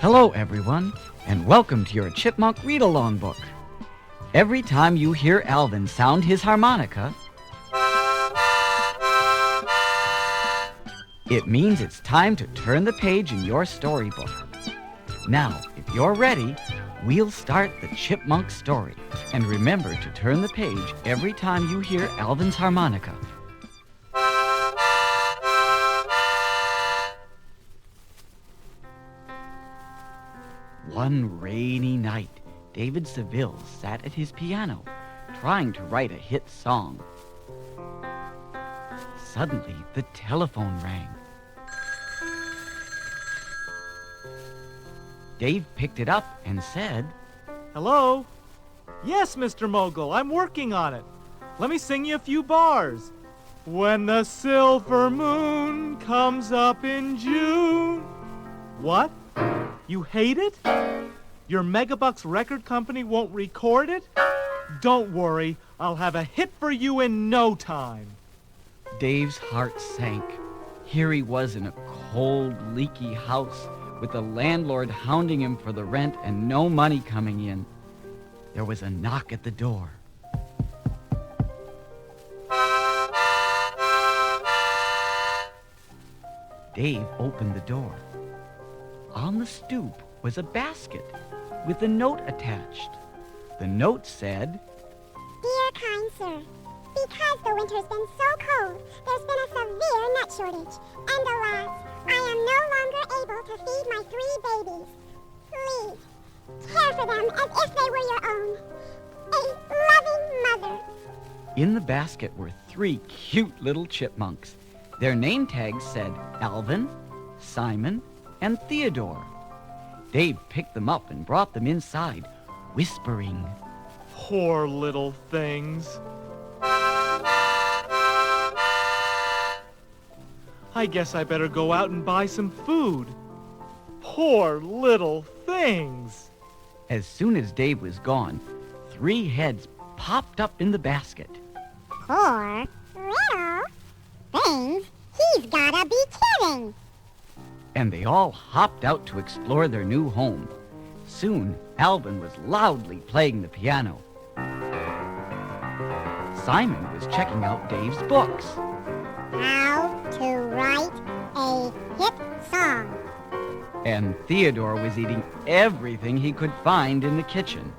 Hello, everyone, and welcome to your Chipmunk read-along book. Every time you hear Alvin sound his harmonica, it means it's time to turn the page in your storybook. Now, if you're ready, we'll start the Chipmunk story. And remember to turn the page every time you hear Alvin's harmonica. One rainy night, David Seville sat at his piano, trying to write a hit song. Suddenly, the telephone rang. Dave picked it up and said, "Hello? Yes, Mr. Mogul, I'm working on it. Let me sing you a few bars. When the silver moon comes up in June." What? You hate it? Your Megabucks record company won't record it? Don't worry, I'll have a hit for you in no time. Dave's heart sank. Here he was in a cold, leaky house with the landlord hounding him for the rent and no money coming in. There was a knock at the door. Dave opened the door. On the stoop was a basket with a note attached. The note said, "Dear kind sir, because the winter's been so cold, there's been a severe nut shortage, and alas, I am no longer able to feed my 3 babies. Please, care for them as if they were your own. A loving mother." In the basket were 3 cute little chipmunks. Their name tags said Alvin, Simon, and Theodore. Dave picked them up and brought them inside, whispering, Poor little things. I guess I better go out and buy some food. Poor little things. As soon as Dave was gone, 3 heads popped up in the basket. Poor little things? He's gotta be kidding. And they all hopped out to explore their new home. Soon, Alvin was loudly playing the piano. Simon was checking out Dave's books. How to write a hit song. And Theodore was eating everything he could find in the kitchen.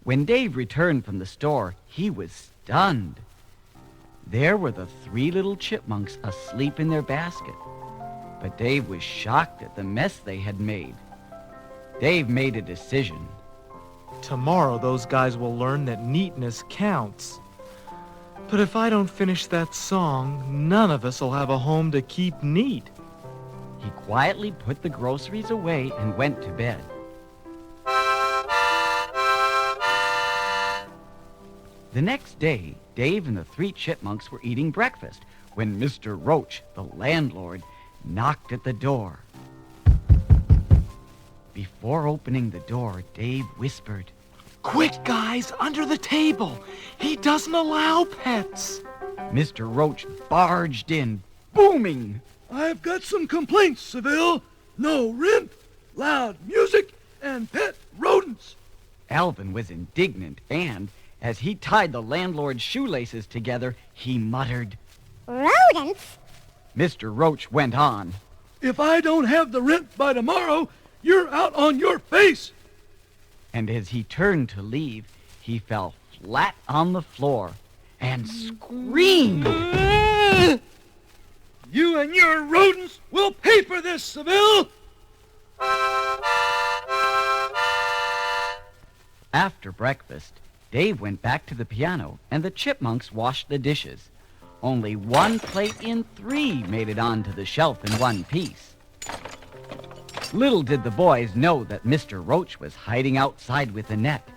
When Dave returned from the store, he was stunned. There were the 3 little chipmunks asleep in their basket. But Dave was shocked at the mess they had made. Dave made a decision. Tomorrow those guys will learn that neatness counts. But if I don't finish that song, none of us will have a home to keep neat. He quietly put the groceries away and went to bed. The next day, Dave and the 3 chipmunks were eating breakfast when Mr. Roach, the landlord, knocked at the door. Before opening the door, Dave whispered, Quick, guys, under the table. He doesn't allow pets. Mr. Roach barged in, booming. "I've got some complaints, Seville. No rent, loud music, and pet rodents." Alvin was indignant and, as he tied the landlord's shoelaces together, he muttered, Rodents? Mr. Roach went on, "If I don't have the rent by tomorrow, you're out on your face." And as he turned to leave, he fell flat on the floor and screamed. "You and your rodents will pay for this, Seville." After breakfast, Dave went back to the piano, and the chipmunks washed the dishes. Only 1 plate in 3 made it onto the shelf in one piece. Little did the boys know that Mr. Roach was hiding outside with a net,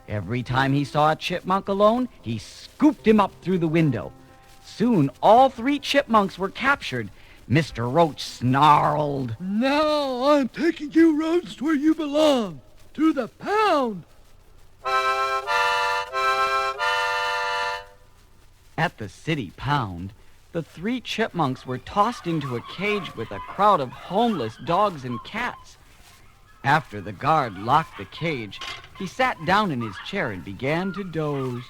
Every time he saw a chipmunk alone, he scooped him up through the window. Soon all 3 chipmunks were captured. Mr. Roach snarled, Now I'm taking you rodents where you belong, to the pound. At the city pound, the 3 chipmunks were tossed into a cage with a crowd of homeless dogs and cats. After the guard locked the cage, he sat down in his chair and began to doze.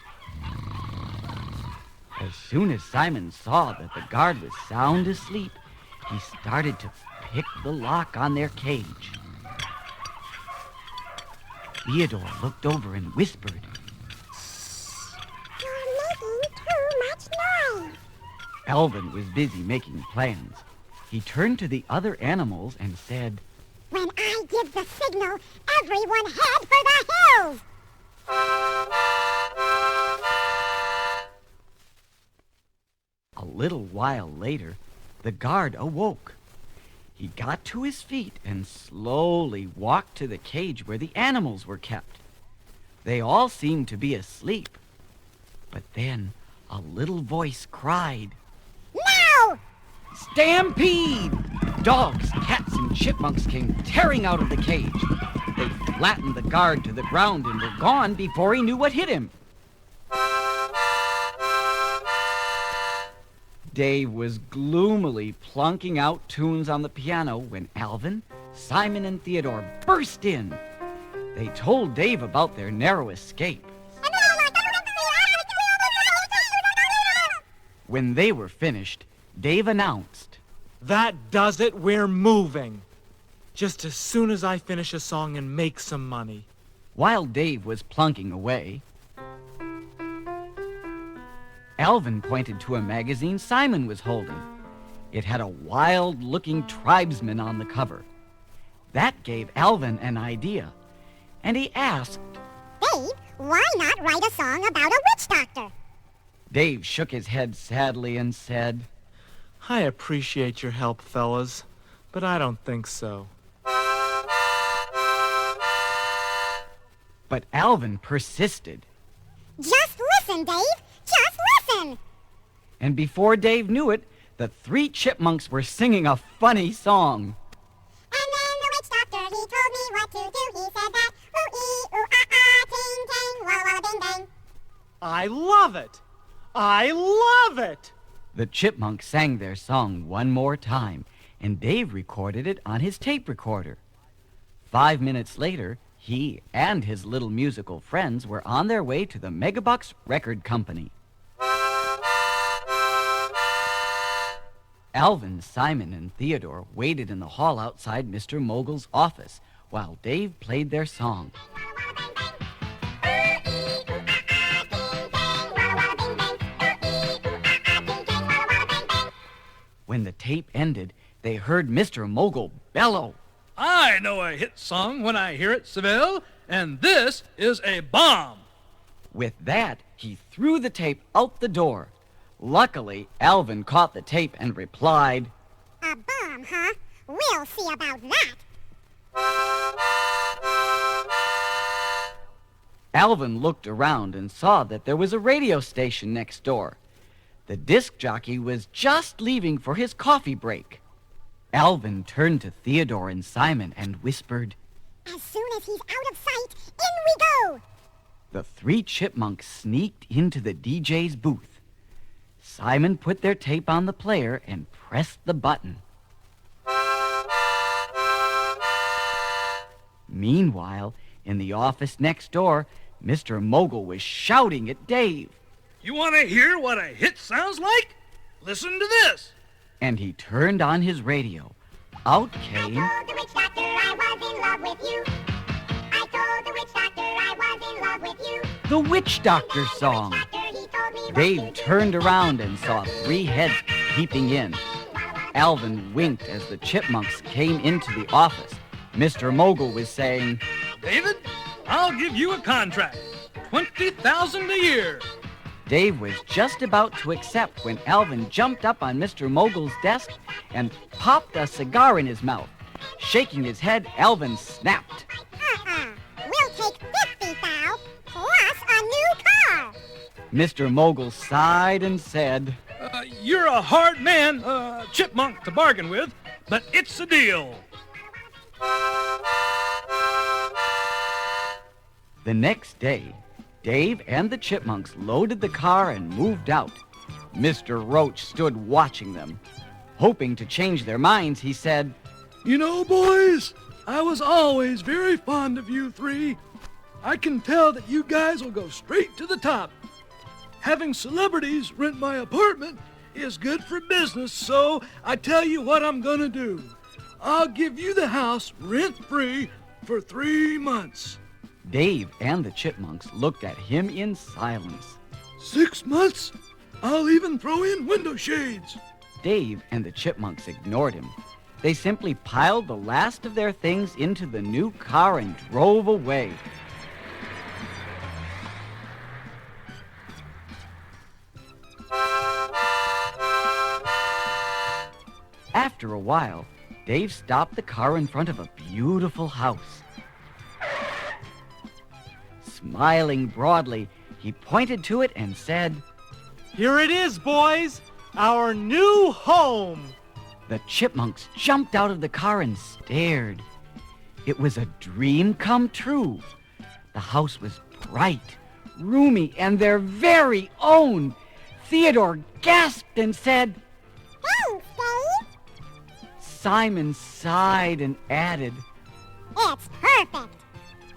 As soon as Simon saw that the guard was sound asleep, he started to pick the lock on their cage. Theodore looked over and whispered, You're making too much noise. Alvin was busy making plans. He turned to the other animals and said, When I give the signal, everyone head for the hills! A little while later, the guard awoke. He got to his feet and slowly walked to the cage where the animals were kept. They all seemed to be asleep. But then a little voice cried, Now! Stampede! Dogs, cats, and chipmunks came tearing out of the cage. They flattened the guard to the ground and were gone before he knew what hit him. Dave was gloomily plunking out tunes on the piano when Alvin, Simon, and Theodore burst in. They told Dave about their narrow escape. When they were finished, Dave announced, That does it, we're moving. Just as soon as I finish a song and make some money. While Dave was plunking away, Alvin pointed to a magazine Simon was holding. It had a wild-looking tribesman on the cover. That gave Alvin an idea, and he asked, Dave, why not write a song about a witch doctor? Dave shook his head sadly and said, I appreciate your help, fellas, but I don't think so. But Alvin persisted. Just listen, Dave. Just listen. And before Dave knew it, the 3 chipmunks were singing a funny song. And then the witch doctor, he told me what to do. He said that, ooh-ee, ooh-ah-ah, ting-tang, walla-walla-bing-bang. I love it! I love it! The chipmunks sang their song one more time, and Dave recorded it on his tape recorder. 5 minutes later, he and his little musical friends were on their way to the Megabucks Record Company. Alvin, Simon, and Theodore waited in the hall outside Mr. Mogul's office while Dave played their song. When the tape ended, they heard Mr. Mogul bellow. I know a hit song when I hear it, Seville, and this is a bomb. With that, he threw the tape out the door. Luckily, Alvin caught the tape and replied, A bomb, huh? We'll see about that. Alvin looked around and saw that there was a radio station next door. The disc jockey was just leaving for his coffee break. Alvin turned to Theodore and Simon and whispered, As soon as he's out of sight, in we go! The 3 chipmunks sneaked into the DJ's booth. Simon put their tape on the player and pressed the button. Meanwhile, in the office next door, Mr. Mogul was shouting at Dave. You want to hear what a hit sounds like? Listen to this. And he turned on his radio. Out came... I told the witch doctor I was in love with you. I told the witch doctor I was in love with you. the Witch Doctor song. Dave turned around and saw 3 heads peeping in. Alvin winked as the chipmunks came into the office. Mr. Mogul was saying, David, I'll give you a contract. $20,000 a year. Dave was just about to accept when Alvin jumped up on Mr. Mogul's desk and popped a cigar in his mouth. Shaking his head, Alvin snapped. We'll take 50 thou, plus Mr. Mogul sighed and said, You're a hard man, Chipmunk, to bargain with, but it's a deal. The next day, Dave and the Chipmunks loaded the car and moved out. Mr. Roach stood watching them. Hoping to change their minds, he said, You know, boys, I was always very fond of you three. I can tell that you guys will go straight to the top. Having celebrities rent my apartment is good for business, so I tell you what I'm gonna do. I'll give you the house rent-free for 3 months. Dave and the Chipmunks looked at him in silence. 6 months? I'll even throw in window shades. Dave and the Chipmunks ignored him. They simply piled the last of their things into the new car and drove away. After a while, Dave stopped the car in front of a beautiful house. Smiling broadly, he pointed to it and said, Here it is, boys! Our new home! The Chipmunks jumped out of the car and stared. It was a dream come true. The house was bright, roomy, and their very own. Theodore gasped and said, Thanks, Dave. Simon sighed and added, It's perfect.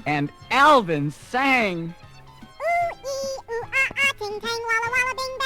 and Alvin sang. Ooh-ee, ooh-ah-ah, ting-tang, walla-walla, bing